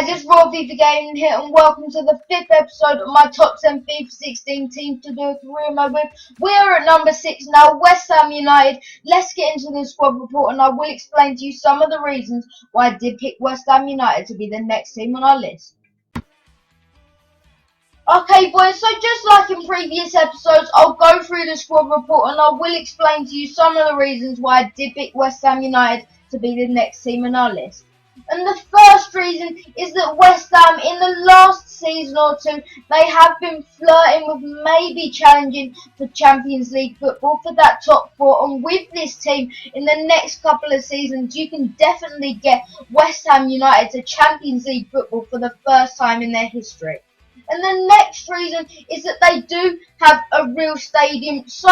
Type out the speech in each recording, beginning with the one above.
guys, it's Raw FIFA Gaming here, and welcome to the 5th episode of my top 10 FIFA 16 teams to do a career mode with. We are at number 6 now, West Ham United. Let's get into the squad report, and I will explain to you some of the reasons why I did pick West Ham United to be the next team on our list. Okay boys, so just like in previous episodes, I'll go through the squad report and I will explain to you some of the reasons why I did pick West Ham United to be the next team on our list. And the first reason is that West Ham, in the last season or two, they have been flirting with maybe challenging for Champions League football for that top four. And with this team, in the next couple of seasons, you can definitely get West Ham United to Champions League football for the first time in their history. And the next reason is that they do have a real stadium. So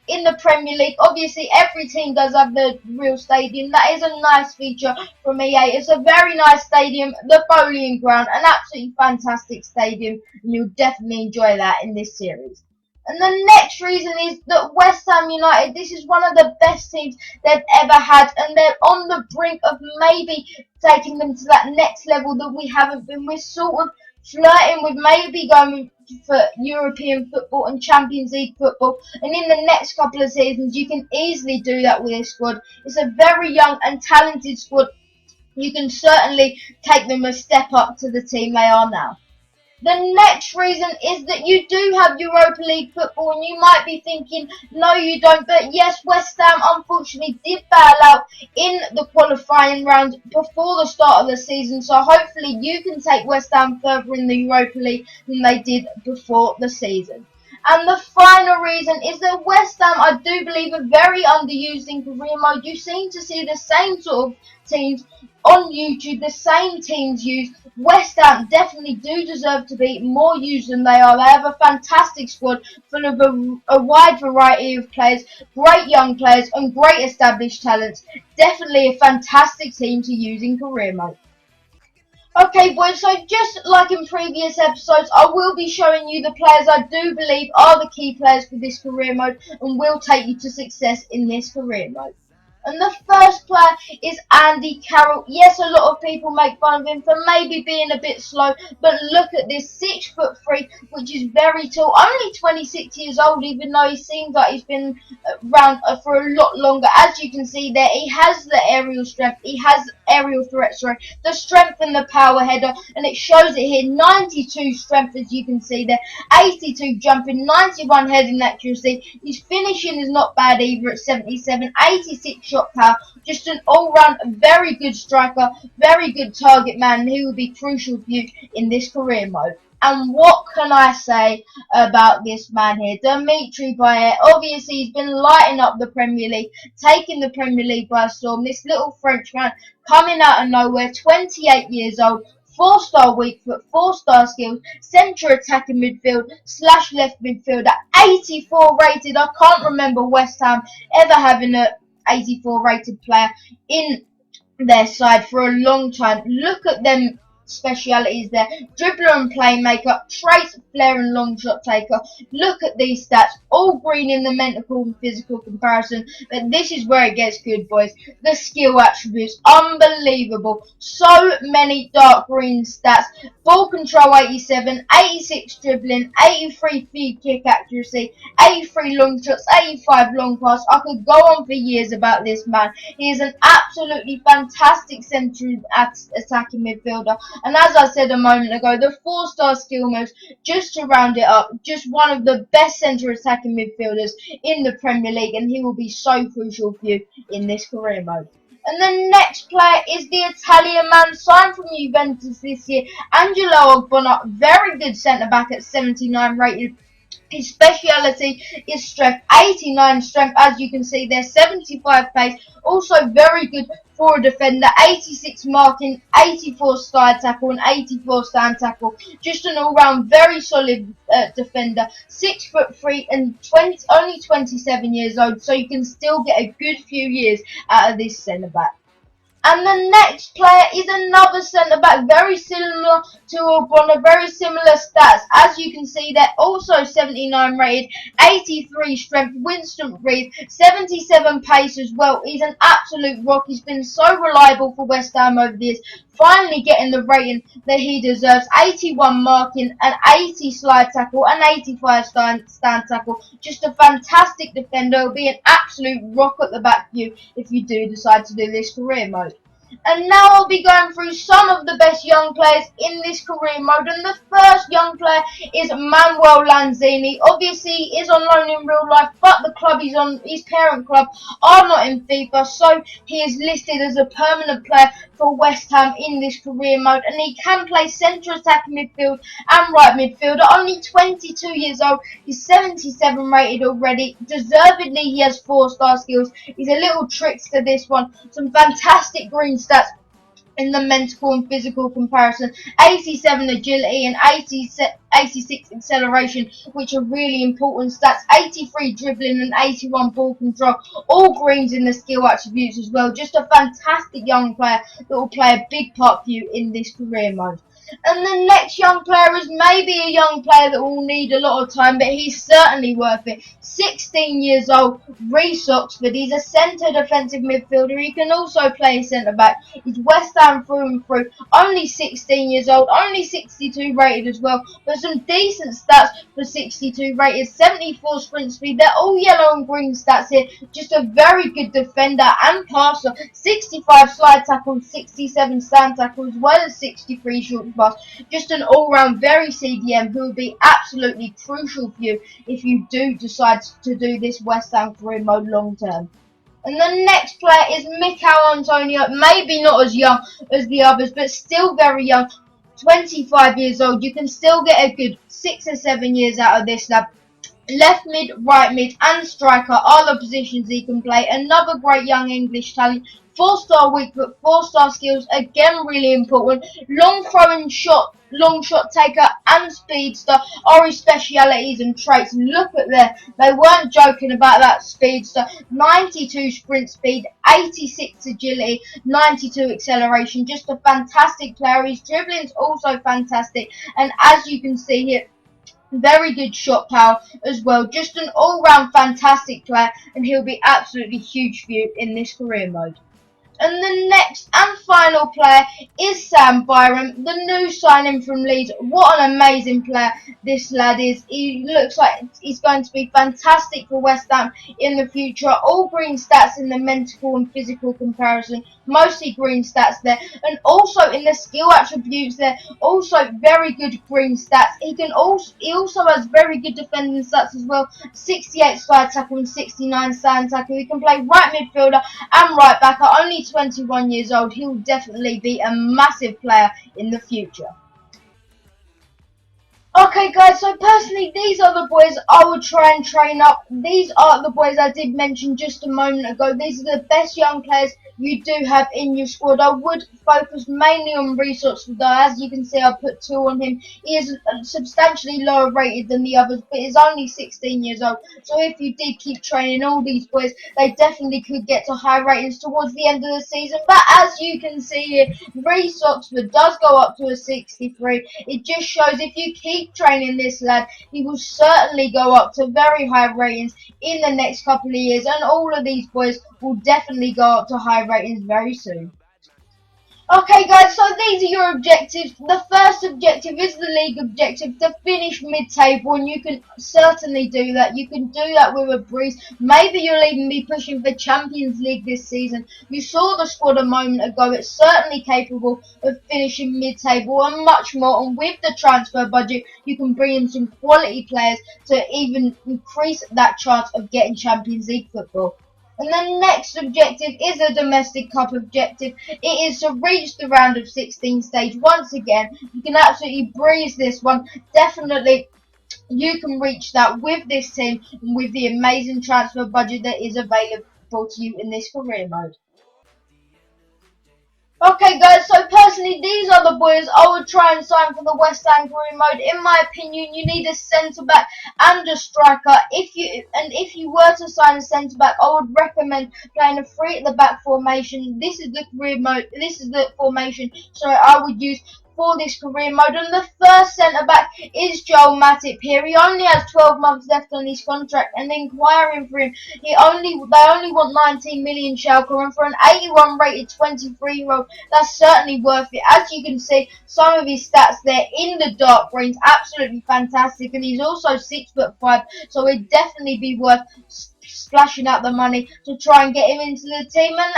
in the Premier League, obviously every team does have the real stadium. That is a nice feature from EA. It's a very nice stadium, the Boleyn Ground, an absolutely fantastic stadium, and you'll definitely enjoy that in this series. And the next reason is that West Ham United, this is one of the best teams they've ever had, and they're on the brink of maybe taking them to that next level that we haven't been. We're sort of flirting with maybe going for European football and Champions League football, and in the next couple of seasons you can easily do that with this squad. It's a very young and talented squad. You can certainly take them a step up to the team they are now. The next reason is that you do have Europa League football, and you might be thinking, no you don't, but yes, West Ham unfortunately did bail out in the qualifying round before the start of the season, so hopefully you can take West Ham further in the Europa League than they did before the season. And the final reason is that West Ham, I do believe, are very underused in career mode. You seem to see the same sort of teams on YouTube, the same teams used. West Ham definitely do deserve to be more used than they are. They have a fantastic squad full of a wide variety of players, great young players and great established talents. Definitely a fantastic team to use in career mode. Okay boys, so just like in previous episodes, I will be showing you the players I do believe are the key players for this career mode and will take you to success in this career mode. And the first player is Andy Carroll. Yes, a lot of people make fun of him for maybe being a bit slow, but look at this, 6'3", which is very tall. Only 26 years old, even though he seems like he's been around for a lot longer. As you can see there, he has the aerial strength, he has aerial threat, sorry, the strength and the power header, and it shows it here. 92 strength, as you can see there, 82 jumping, 91 heading accuracy. His finishing is not bad either at 77, 86 shot power. Just an all-round very good striker, very good target man, and he will be crucial for you in this career mode. And what can I say about this man here, Dimitri Payet? Obviously, he's been lighting up the Premier League, taking the Premier League by storm. This little Frenchman coming out of nowhere, 28 years old, 4-star weak foot, 4-star skills, centre attacking midfield / left midfielder, 84 rated. I can't remember West Ham ever having a 84 rated player in their side for a long time. Look at them specialities there: dribbler and playmaker, trace, flair and long shot taker. Look at these stats, all green in the mental and physical comparison, but this is where it gets good boys. The skill attributes, unbelievable. So many dark green stats: ball control 87, 86 dribbling, 83 free kick accuracy, 83 long shots, 85 long pass. I could go on for years about this man. He is an absolutely fantastic central attacking midfielder. And as I said a moment ago, the 4-star skill moves, just to round it up, just one of the best centre attacking midfielders in the Premier League, and he will be so crucial for you in this career mode. And the next player is the Italian man signed from Juventus this year, Angelo Ogbonna, very good centre back at 79 rated. His speciality is strength, 89 strength, as you can see there, 75 pace, also very good for a defender, 86 marking, 84 side tackle and 84 stand tackle. Just an all-round very solid defender, 6'3" and only 27 years old, so you can still get a good few years out of this centre back. And the next player is another centre back, very similar to Obona, very similar stats. As you can see, they're also 79 rated, 83 strength, Winston Reid, 77 pace as well. He's an absolute rock. He's been so reliable for West Ham over the years, finally getting the rating that he deserves. 81 marking, an 80 slide tackle, an 85 stand tackle. Just a fantastic defender. He'll be an absolute rock at the back for you if you do decide to do this career mode. And now I'll be going through some of the best young players in this career mode. And the first young player is Manuel Lanzini. Obviously, he is on loan in real life, but the club he's on, his parent club, are not in FIFA, so he is listed as a permanent player for West Ham in this career mode. And he can play centre attacking midfield and right midfielder. Only 22 years old. He's 77 rated already. Deservedly, he has 4-star skills. He's a little trickster, this one. Some fantastic green stats in the mental and physical comparison. 87 agility and 86 acceleration, which are really important stats. 83 dribbling and 81 ball control. All greens in the skill attributes as well. Just a fantastic young player that will play a big part for you in this career mode. And the next young player is maybe a young player that will need a lot of time, but he's certainly worth it. 16 years old, Reece Oxford. He's a centre defensive midfielder. He can also play centre back. He's West Ham through and through. Only 16 years old, only 62 rated as well, but some decent stats for 62 rated. 74 sprint speed. They're all yellow and green stats here. Just a very good defender and passer. 65 slide tackle, 67 stand tackle, as well as 63 short pass. Just an all-round very CDM who will be absolutely crucial for you if you do decide to do this West Ham career mode long term. And the next player is Mikel Antonio, maybe not as young as the others, but still very young, 25 years old. You can still get a good 6 or 7 years out of this lad. Left mid, right mid, and striker are the positions he can play. Another great young English talent. 4-star weak foot, 4-star skills, again really important. Long throwing shot, long shot taker, and speedster are his specialities and traits. Look at there, they weren't joking about that speedster. 92 sprint speed, 86 agility, 92 acceleration. Just a fantastic player. His dribbling's also fantastic, and as you can see here, very good shot power as well. Just an all-round fantastic player, and he'll be absolutely huge for you in this career mode. And the next and final player is Sam Byram, the new signing from Leeds. What an amazing player this lad is. He looks like he's going to be fantastic for West Ham in the future. All green stats in the mental and physical comparison. Mostly green stats there. And also in the skill attributes there. Also very good green stats. He also has very good defending stats as well. 68 slide tackle and 69 stand tackle. He can play right midfielder and right back. At only 21 years old, he will definitely be a massive player in the future. Okay guys, so personally these are the boys I would try and train up. These are the boys I did mention just a moment ago. These are the best young players you do have in your squad. I would focus mainly on Reece Oxford though. As you can see, I put 2 on him. He is substantially lower rated than the others, but he's only 16 years old. So if you did keep training all these boys, they definitely could get to high ratings towards the end of the season. But as you can see here, Reece Oxford does go up to a 63. It just shows if you keep training this lad, he will certainly go up to very high ratings in the next couple of years, and all of these boys will definitely go up to high ratings very soon. Okay guys, so these are your objectives. The first objective is the league objective, to finish mid-table, and you can certainly do that. You can do that with a breeze. Maybe you'll even be pushing for Champions League this season. You saw the squad a moment ago. It's certainly capable of finishing mid-table and much more. And with the transfer budget, you can bring in some quality players to even increase that chance of getting Champions League football. And the next objective is a domestic cup objective. It is to reach the round of 16 stage once again. You can absolutely breeze this one. Definitely you can reach that with this team and with the amazing transfer budget that is available to you in this career mode. Okay guys, so personally these are other boys, I would try and sign for the West Ham career mode. In my opinion, you need a centre back and a striker. If you were to sign a centre back, I would recommend playing a three at the back formation. This is the career mode. This is the formation. So I would use for this career mode. And the first centre back is Joel Matip here. He only has 12 months left on his contract, and inquiring for him, they only want 19 million Schalke, and for an 81 rated 23-year-old, that's certainly worth it. As you can see, some of his stats there in the dark greens, absolutely fantastic, and he's also 6'5", so it'd definitely be worth splashing out the money to try and get him into the team. And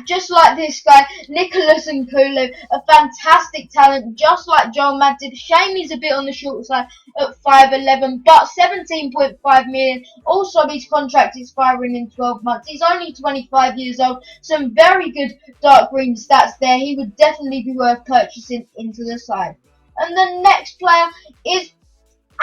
just like this guy, Nicholas Nkulu, a fantastic talent, just like Joel Matip. Shame he's a bit on the short side at 5'11", but 17.5 million. Also, his contract is expiring in 12 months. He's only 25 years old. Some very good dark green stats there. He would definitely be worth purchasing into the side. And the next player is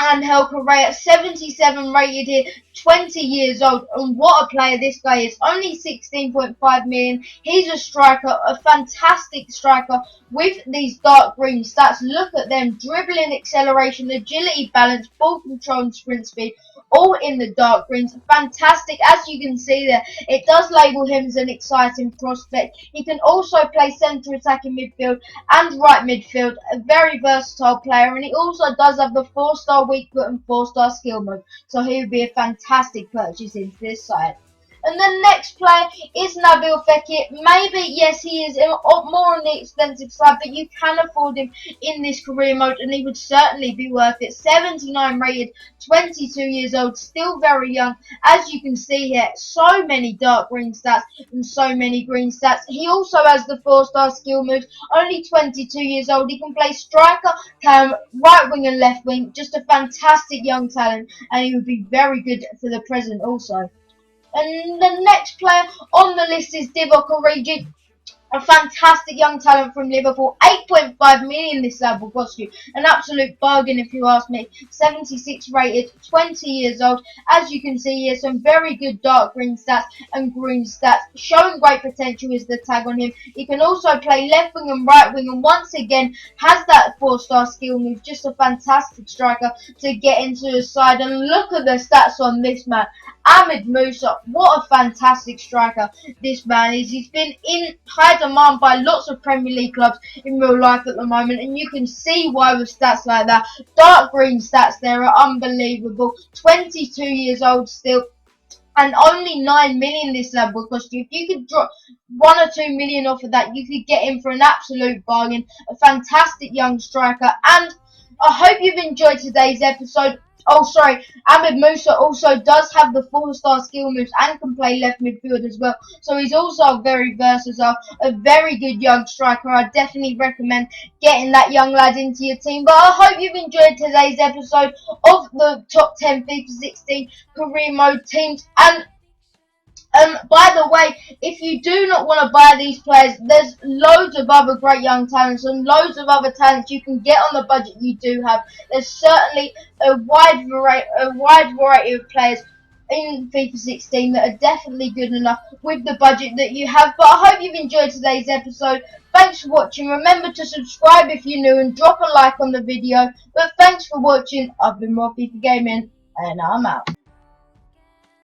Angel Correa, 77 rated here, 20 years old, and what a player this guy is. Only 16.5 million. He's a striker, a fantastic striker with these dark green stats. Look at them: dribbling, acceleration, agility, balance, ball control, and sprint speed, all in the dark greens. Fantastic. As you can see there, it does label him as an exciting prospect. He can also play centre attacking midfield and right midfield. A very versatile player, and he also does have the 4-star weak foot and 4-star skill mode, so he would be a fantastic purchase into this side. And the next player is Nabil Fekir. Maybe, yes, he is more on the expensive side, but you can afford him in this career mode, and he would certainly be worth it. 79 rated, 22 years old, still very young. As you can see here, so many dark green stats and so many green stats. He also has the 4-star skill moves, only 22 years old. He can play striker, cam, right wing and left wing. Just a fantastic young talent, and he would be very good for the present also. And the next player on the list is Divock Origi, a fantastic young talent from Liverpool. 8.5 million this lad will cost you. An absolute bargain if you ask me. 76 rated, 20 years old. As you can see here, some very good dark green stats and green stats. Showing great potential is the tag on him. He can also play left wing and right wing, and once again has that 4-star skill move. Just a fantastic striker to get into the side. And look at the stats on this man. Ahmed Musa, what a fantastic striker this man is. He's been in high demand by lots of Premier League clubs in real life at the moment, and you can see why with stats like that. Dark green stats there are unbelievable. 22 years old still, and only 9 million this lad will cost you. If you could drop 1 or 2 million off of that, you could get him for an absolute bargain. A fantastic young striker. And I hope you've enjoyed today's episode. Oh, sorry, Ahmed Musa also does have the 4-star skill moves and can play left midfield as well. So he's also very versatile, a very good young striker. I definitely recommend getting that young lad into your team. But I hope you've enjoyed today's episode of the top 10 FIFA 16 career mode teams. And by the way, if you do not want to buy these players, there's loads of other great young talents and loads of other talents you can get on the budget you do have. There's certainly a wide variety of players in FIFA 16 that are definitely good enough with the budget that you have. But I hope you've enjoyed today's episode. Thanks for watching. Remember to subscribe if you're new and drop a like on the video. But thanks for watching. I've been More FIFA Gaming, and I'm out.